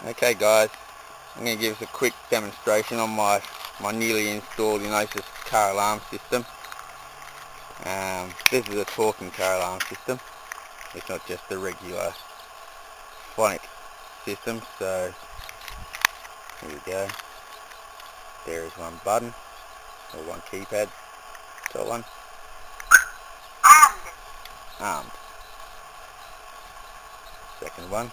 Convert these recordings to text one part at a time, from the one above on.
Okay guys, I'm going to give us a quick demonstration on my newly installed Innosys Car Alarm system. This is a talking car alarm system. It's not just the regular phonic system, so here we go. There is one button, or one keypad, got one. Armed. Second one.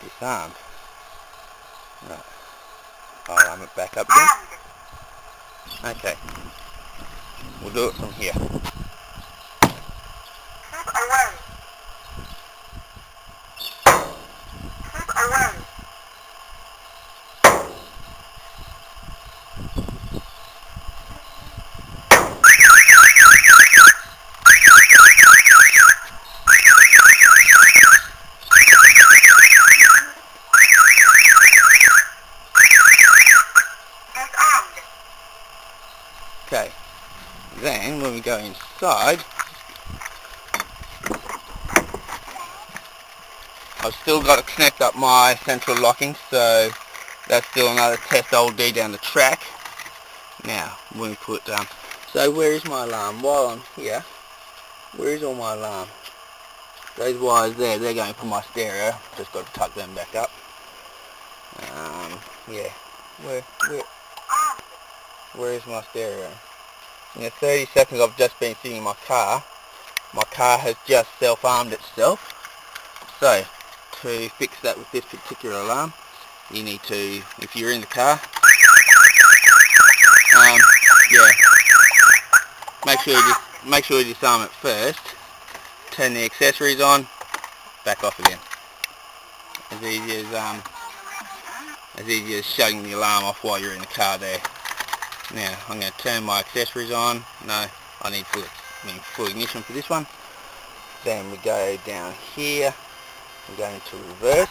Disarmed. Right. I'll arm it back up again. Okay. We'll do it from here. Keep away. Keep away. Okay. Then when we go inside, I've still got to connect up my central locking, so that's still another test I'll do down the track. Now, when we put so where is my alarm? While I'm here, where is all my alarm? Those wires there, they're going for my stereo. Just got to tuck them back up. Yeah. Where is my stereo? In the 30 seconds I've just been sitting in my car has just self-armed itself. So, to fix that with this particular alarm, you need to, if you're in the car, yeah, make sure you disarm it first, turn the accessories on, back off again. As easy as shutting the alarm off while you're in the car there. Now I'm going to turn my accessories on. No, I need full ignition for this one. Then we go down here. We're going to reverse.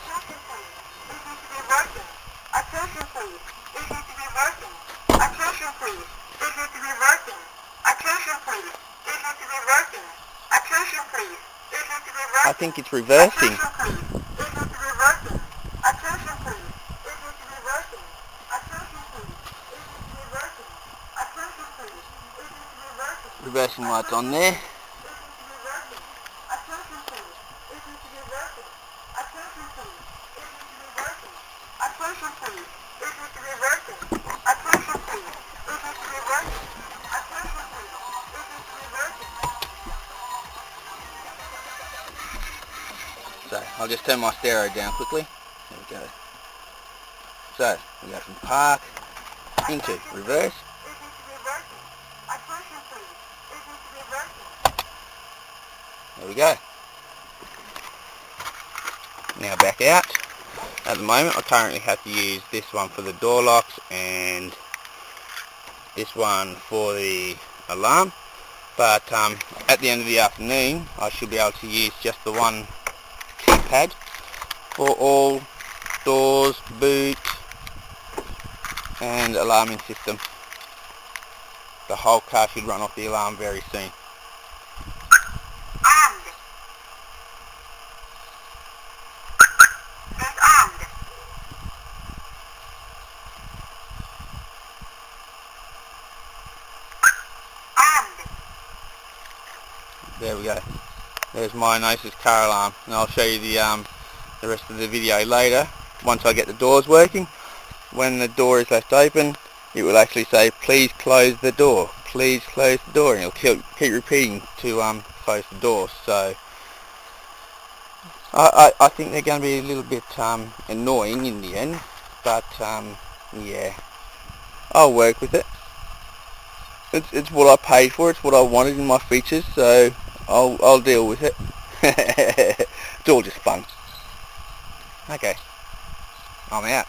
Attention please. This is reversing. Attention please. This is reversing. Attention please. This is reversing. Attention please. This is reversing. I think it's reversing. Attention please. This is reversing. Attention please. This is reversing. Attention please. This is reversing. Attention please. This is reversing. Reversing lights on there. This is reversing. Attention please. This is reversing. Attention please. This is reversing. Attention please. This is reversing. Attention please. This is reversing. Attention please. This is reversing. So I'll just turn my stereo down quickly. There we go. So we go from park into reverse. This is reversing. Attention please. This is reversing. There we go. Now back out. At the moment I currently have to use this one for the door locks and this one for the alarm, but at the end of the afternoon I should be able to use just the one keypad for all doors, boot and alarming system. The whole car should run off the alarm very soon. Armed. Disarmed. Armed. There we go. There's my Innosys car alarm, and I'll show you the rest of the video later once I get the doors working. When the door is left open, it will actually say, please close the door, please close the door, and it'll keep repeating to close the door. So I think they're going to be a little bit annoying in the end, but yeah, I'll work with it. It's what I paid for, it's what I wanted in my features, so I'll deal with it. It's all just fun. Okay, I'm out.